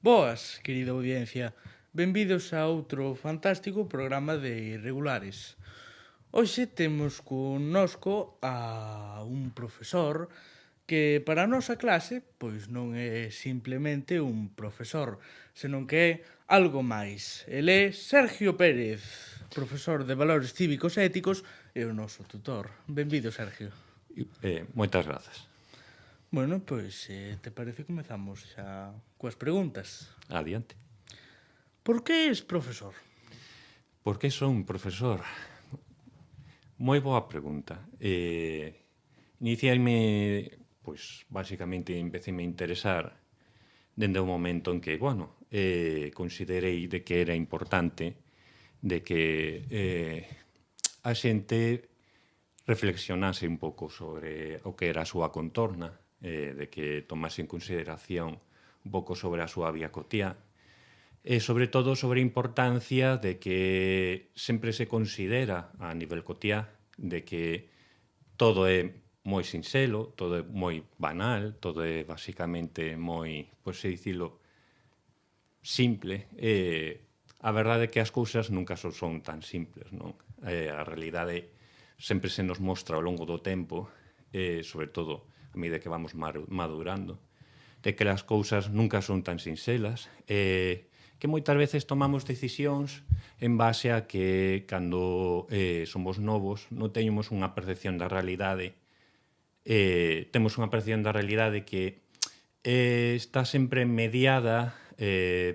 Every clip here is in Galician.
Boas, querida audiencia. Benvidos a outro fantástico programa de Irregulares. Hoxe temos connosco a un profesor que para a nosa clase pois non é simplemente un profesor, senón que é algo máis. El é Sergio Pérez, profesor de Valores Cívicos e Éticos e o noso tutor. Benvido, Sergio. Moitas grazas. Bueno, pois, te parece comezamos xa coas preguntas. Adiante. Por que és profesor? Por que son un profesor? Moi boa pregunta. Iniciarme, pois, basicamente, empecéme a interesar dende o momento en que, considerei de que era importante de que a xente reflexionase un pouco sobre o que era a súa contorna, de que tomase en consideración un pouco sobre a súa vía cotiá, e sobre todo sobre a importancia de que sempre se considera a nivel cotiá de que todo é moi sinxelo, todo é moi banal, todo é basicamente moi, pois se dicilo, simple. A verdade é que as cousas nunca son tan simples, non? A realidade sempre se nos mostra ao longo do tempo, sobre todo a medida que vamos madurando, de que as cousas nunca son tan sinxelas, que moitas veces tomamos decisións en base a que cando somos novos non teñemos unha percepción da realidade, temos unha percepción da realidade que está sempre mediada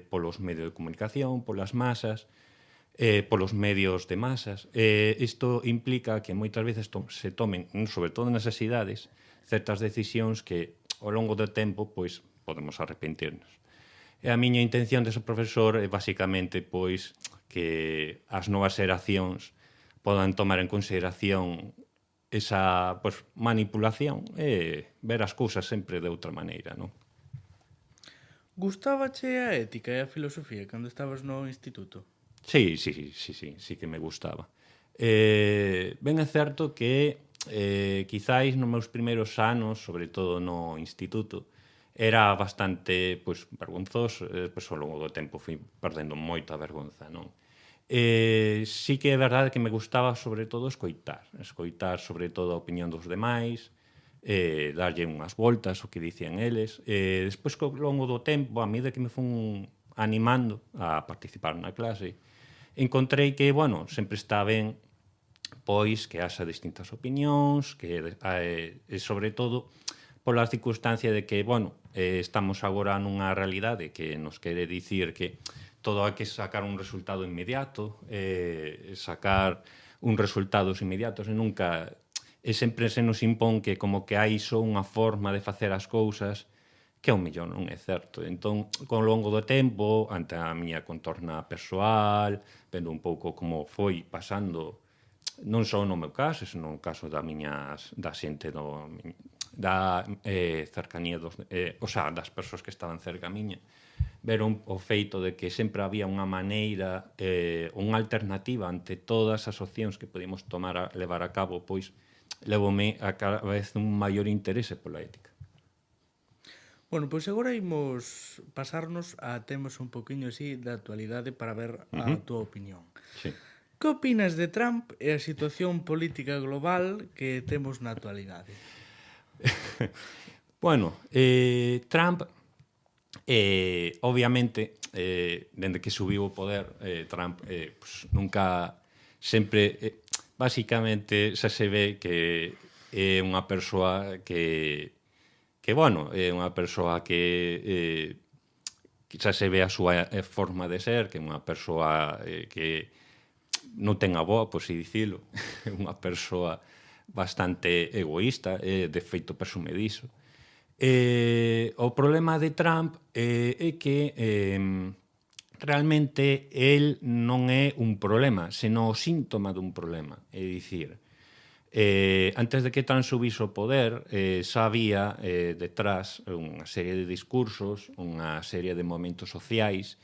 polos medios de comunicación, polas masas, polos medios de masas. Isto implica que moitas veces se tomen, sobre todo nas idades, certas decisións que ao longo do tempo pois podemos arrepentirnos. E a miña intención de ser profesor é basicamente pois que as novas xeracións podan tomar en consideración esa pois, manipulación e ver as cousas sempre de outra maneira, non? Gustábache a ética e a filosofía cando estabas no instituto? Sí que me gustaba. Ben é certo que quizáis nos meus primeiros anos, sobre todo no instituto, era bastante pois, vergonzoso, pois, ao longo do tempo fui perdendo moita vergonza, non? Sí que é verdade que me gustaba sobre todo escoitar sobre todo a opinión dos demais, darlle unhas voltas o que dicían eles. Despois, ao longo do tempo, a medida que me fun animando a participar na clase, encontrei que, sempre está ben pois que haxa distintas opinións, que sobre todo pola circunstancia de que, estamos agora nunha realidade que nos quere dicir que todo hai que sacar un resultado inmediato, sacar uns resultados inmediatos e sempre se nos impón que como que hai só unha forma de facer as cousas que ao mellor non é certo. Entón, con longo do tempo, ante a miña contorna persoal, vendo un pouco como foi pasando non só no meu caso, senón no caso da xente da cercanía das persoas que estaban cerca a miña, veron o feito de que sempre había unha maneira, unha alternativa ante todas as opcións que podíamos levar a cabo, pois levoume a cada vez un maior interese pola ética. Bueno, pois agora imos pasarnos a temas un poquinho así da actualidade para ver a túa opinión. Sí. Que opinas de Trump e a situación política global que temos na actualidade? Trump, obviamente, dende que subiu o poder, Trump nunca sempre, basicamente, xa se ve que é unha persoa que é unha persoa que xa se ve a súa forma de ser, que é unha persoa que non ten a boa, por si dicilo, é unha persoa bastante egoísta, de feito presume diso. O problema de Trump é que realmente el non é un problema, senón o síntoma dun problema. É dicir, antes de que Trump subise ao poder, xa había detrás unha serie de discursos, unha serie de movimentos sociais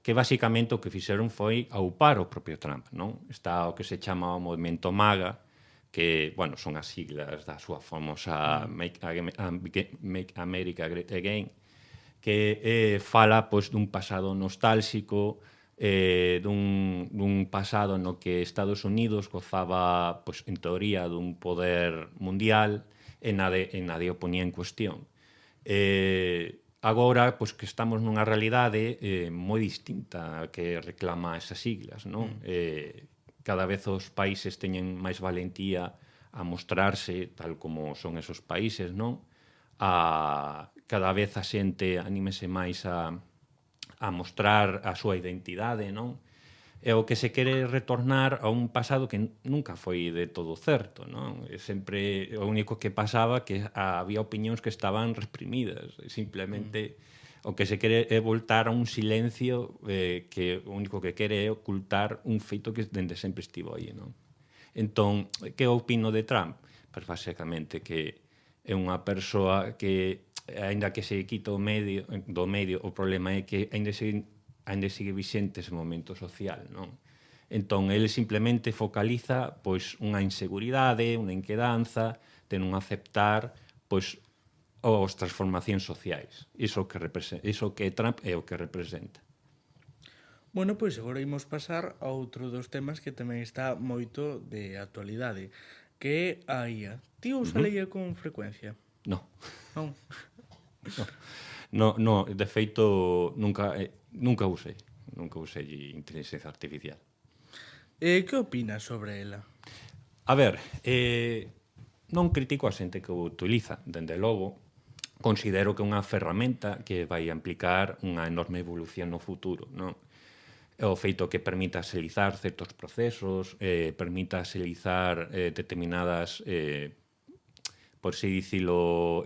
que basicamente o que fixeron foi aupar o propio Trump, non? Está o que se chama o movimento MAGA, que, son as siglas da súa famosa Make America Great Again, que fala pois, dun pasado nostálxico, dun pasado no que Estados Unidos gozaba, pois, en teoría, dun poder mundial e nadie o ponía en cuestión. Agora, pois, que estamos nunha realidade moi distinta a que reclama esas siglas, non? Cada vez os países teñen máis valentía a mostrarse tal como son esos países, non? Cada vez a xente anímese máis a mostrar a súa identidade, non? E o que se quere retornar a un pasado que nunca foi de todo certo, non? E sempre o único que pasaba que había opinións que estaban reprimidas, simplemente o que se quere é voltar a un silencio que o único que quere é ocultar un feito que dende sempre estivo aí, non? Entón, que opino de Trump? Pois basicamente que é unha persoa que aínda que se quita do medio, o problema é que aínda sigue vixente ese momento social, non? Entón, ele simplemente focaliza pois unha inseguridade, unha inquedanza de non aceptar pois as transformacións sociais. Iso que Trump é o que representa. Bueno, pois agora imos pasar a outro dos temas que tamén está moito de actualidade, que é a IA. Ti usa a IA con frecuencia? No. Non? No, de feito, nunca usei inteligencia artificial. Que opinas sobre ela? A ver, non critico a xente que o utiliza, dende logo, considero que é unha ferramenta que vai implicar unha enorme evolución no futuro, non? O feito que permita axilizar certos procesos, permita axilizar determinadas, por si dicilo,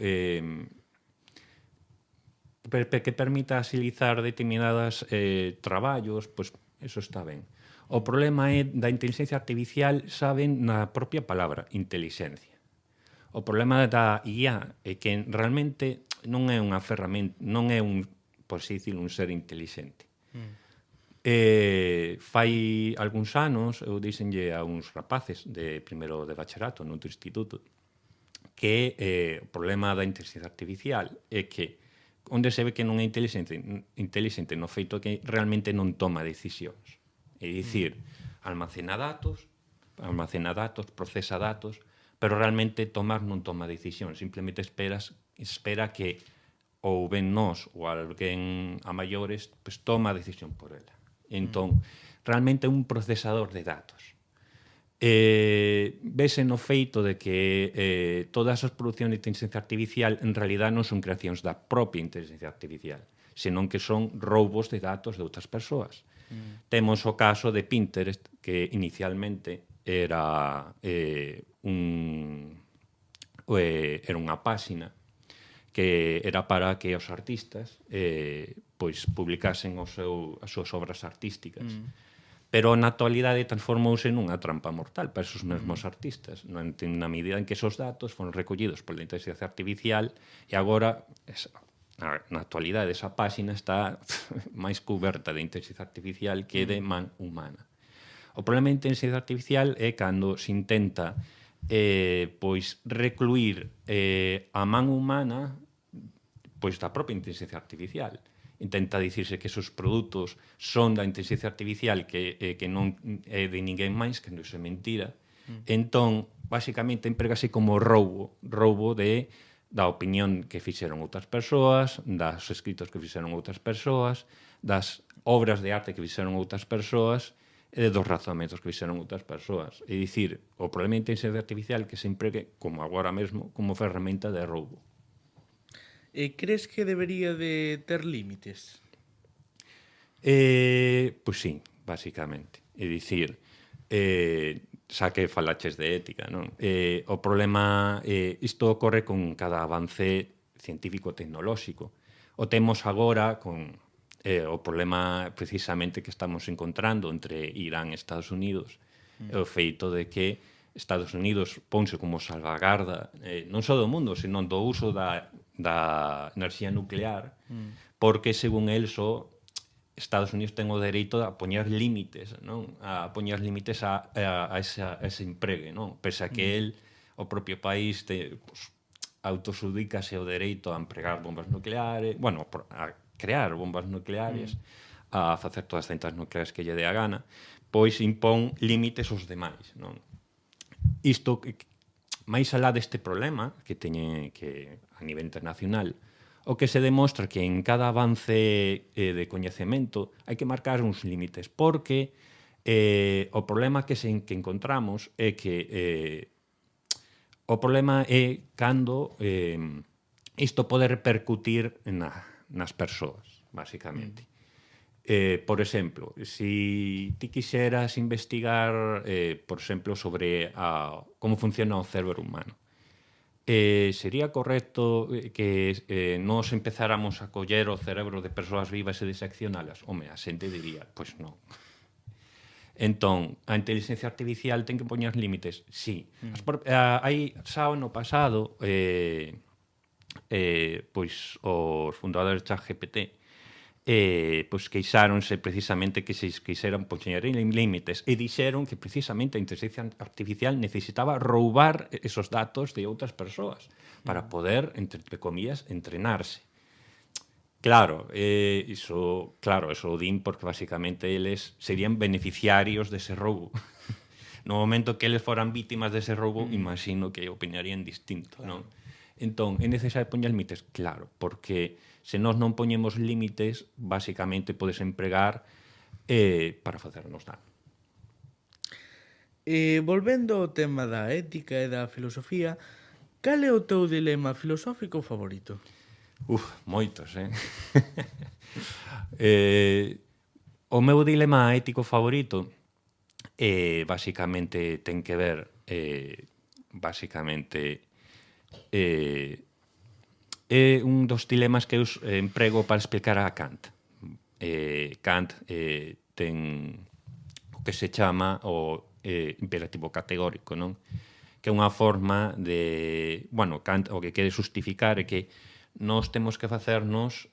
que permita axilizar determinadas traballos, pois eso está ben. O problema é da inteligencia artificial, saben na propia palabra, intelixencia. O problema da IA é que realmente non é unha ferramenta, non é por si dicilo, un ser intelixente. Fai algúns anos eu díxenlle a uns rapaces de primeiro de bacharato noutro instituto que o problema da inteligencia artificial é que onde se ve que non é intelixente no feito que realmente non toma decisións. É dicir, almacena datos, procesa datos, pero realmente non toma decisións, simplemente espera que ou ben nós ou alguén a maiores pues, toma a decisión por ela. Entón, realmente é un procesador de datos. Vese no feito de que todas as producións de inteligencia artificial en realidad non son creacións da propia inteligencia artificial, senón que son roubos de datos de outras persoas. Temos o caso de Pinterest, que inicialmente era unha páxina que era para que os artistas pois publicasen as súas obras artísticas. Pero na actualidade transformouse nunha trampa mortal para esos mesmos artistas, na medida en que esos datos foron recollidos pola inteligencia artificial e agora, na actualidade, esa páxina está máis cuberta de inteligencia artificial que de man humana. O problema da inteligencia artificial é cando se intenta pois recluir a man humana pois da propia inteligencia artificial. Intenta dicirse que esos produtos son da inteligencia artificial que non é de ninguén máis, que non é mentira. Entón, basicamente, empregase como roubo da opinión que fixeron outras persoas, das escritos que fixeron outras persoas, das obras de arte que fixeron outras persoas e dos razonamentos que fixeron outras persoas. É dicir, o problema da inteligencia artificial que se empregue, como agora mesmo, como ferramenta de roubo. Crees que debería de ter límites? Pois sí, basicamente. É dicir, xa que falaches de ética, non? O problema, isto ocorre con cada avance científico-tecnolóxico. O temos agora con o problema precisamente que estamos encontrando entre Irán e Estados Unidos, o feito de que Estados Unidos ponse como salvagarda non só do mundo, senón do uso da enerxía nuclear, porque, según el, só Estados Unidos ten o dereito a poñer límites, non? A poñer límites a ese empregue, non? Pese a que el, o propio país, autosudícase o dereito a empregar bombas nucleares, bueno, a crear bombas nucleares, a facer todas as centrais nucleares que lle dé a gana, pois impón límites aos demais, non? Isto, máis alá deste problema que teñe que a nivel internacional, o que se demostra que en cada avance de coñecemento hai que marcar uns límites, porque o problema que encontramos é que o problema é cando isto pode repercutir nas persoas, basicamente. Por exemplo, si ti quixeras investigar, por exemplo, sobre como funciona o cérebro humano, sería correcto que nos empezáramos a coller o cerebro de persoas vivas e diseccionalas? Home, a xente diría, pois non. Entón, a inteligencia artificial ten que poñer límites? Sí. Hai xa no pasado, pois os fundadores de ChatGPT pois queixáronse precisamente que se quixeran poñer límites e dixeron que precisamente a inteligencia artificial necesitaba roubar esos datos de outras persoas para poder, entre comillas, entrenarse. Claro, iso o din porque basicamente eles serían beneficiarios dese roubo. No momento que eles foran vítimas dese roubo, imagino que opinarían distinto, non? Entón, é necesario poñer límites? Claro, porque se nós non poñemos límites, basicamente podes empregar para facernos dano. Volvendo ao tema da ética e da filosofía, cal é o teu dilema filosófico favorito? Moitos, o meu dilema ético favorito basicamente ten que ver é un dos dilemas que eu emprego para explicar a Kant. Kant ten o que se chama o imperativo categórico, non? Que é unha forma de... Bueno, Kant o que quere justificar é que nós temos que facernos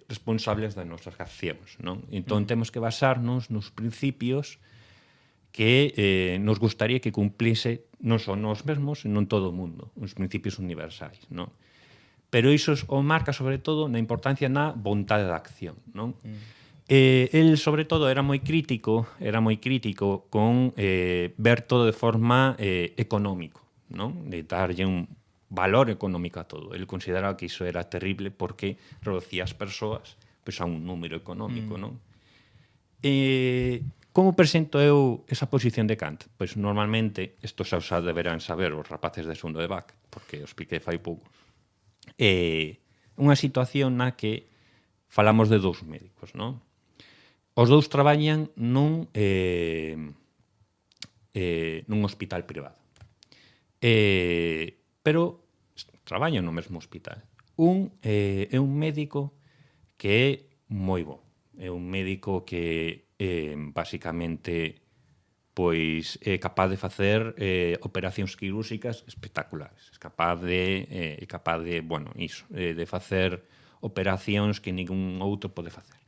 responsables das nosas accións, non? Entón temos que basarnos nos principios que nos gustaría que cumplise non só nós mesmos, senón todo o mundo, uns principios universais, non? Pero iso o marca, sobre todo, na importancia na vontade da acción, non? El, sobre todo, era moi crítico con ver todo de forma económico, non? De darlle un valor económico a todo. El consideraba que iso era terrible porque reducía as persoas pois, a un número económico, non? Como presento eu esa posición de Kant? Pois normalmente, isto xa deberán saber os rapaces de segundo de BAC, porque o expliquei fai pouco, unha situación na que falamos de dous médicos, non? Os dous traballan nun hospital privado. Pero traballan no mesmo hospital. Un é un médico que é moi bo. É un médico que basicamente pois é capaz de facer operacións quirúrxicas espectaculares. É capaz de, bueno, iso, de facer operacións que ningún outro pode facer.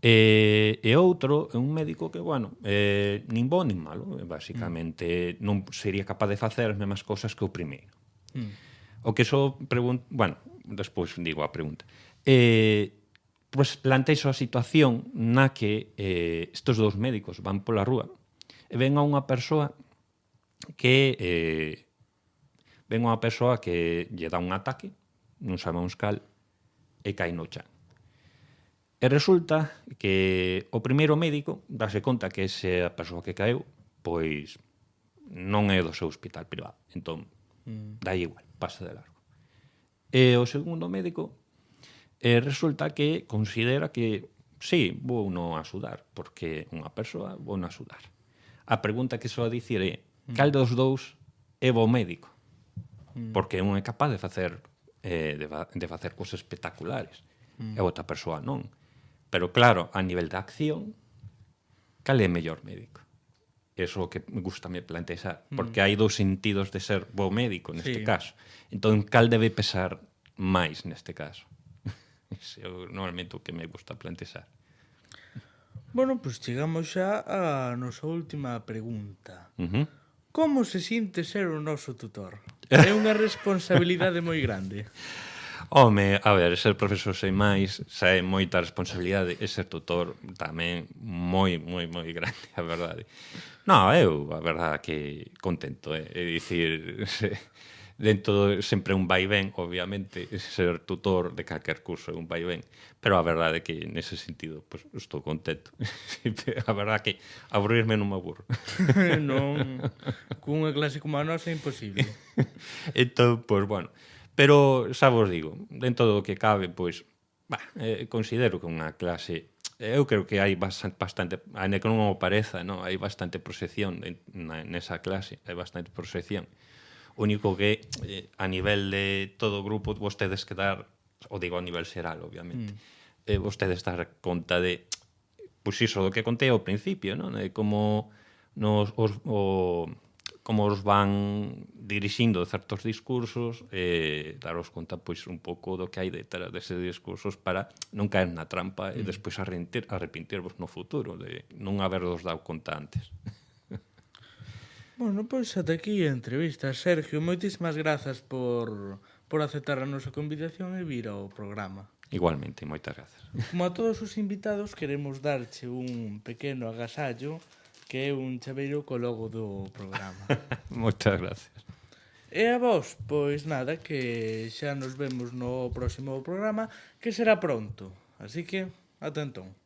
E outro é un médico que, bueno, nin bo nin malo, basicamente non sería capaz de facer as mesmas cousas que o primeiro. O que só bueno, despois digo a pregunta. Pois planteixo a situación na que estes dous médicos van pola rúa e ven a unha persoa que lle dá un ataque, non sabemos cal, e cae no chan. E resulta que o primeiro médico dase conta que esa persoa que caeu pois non é do seu hospital privado. Entón, dá igual, pasa de largo. E o segundo médico resulta que considera que sí, vou non axudar, porque unha persoa vou non axudar. A pregunta que só dicir é cal dos dous é bo médico? Porque un é capaz de facer cousas espectaculares e outra persoa non. Pero claro, a nivel da acción, cal é mellor médico? Eso que me gusta me plantexar, porque hai dous sentidos de ser bo médico neste caso. Entón, cal debe pesar máis neste caso? Ese é normalmente o que me gusta plantexar. Bueno, pois chegamos xa a nosa última pregunta. Como se sinte ser o noso tutor? É unha responsabilidade moi grande. Home, a ver, ser profesor sen máis xa é moita responsabilidade e ser tutor tamén moi, moi, moi grande, a verdade. Non, eu, a verdade, que contento, é dicir, dentro sempre un vai ben, obviamente, ser tutor de calquer curso é un vai ben, pero a verdade é que nese sentido, pues, estou contento. A verdade que aburrirme non me aburro. Non, cunha clase como a nosa é imposible. Entón, pois, bueno, pero xa vos digo, dentro do que cabe, pois, considero que unha clase, eu creo que hai bastante, ainda que non o pareza, no, hai bastante proxección nesa clase, hai bastante proxección. O único que a nivel de todo o grupo vos tedes que dar, o digo a nivel xeral, obviamente, vos tedes dar conta de, pois iso do que contei ao principio, non? De como como os van dirixindo certos discursos daros conta pois un pouco do que hai detrás deses discursos para non caer na trampa e despois arrepentirvos no futuro de non habervos dado conta antes. Bueno, pois ata aquí a entrevista. Sergio, moitísimas grazas por aceptar a nosa convidación e vir ao programa. Igualmente, moitas grazas. Como a todos os invitados, queremos darche un pequeno agasallo que é un chaveiro co logo do programa. Moitas gracias. E a vos, pois nada, que xa nos vemos no próximo programa, que será pronto. Así que, ata entón.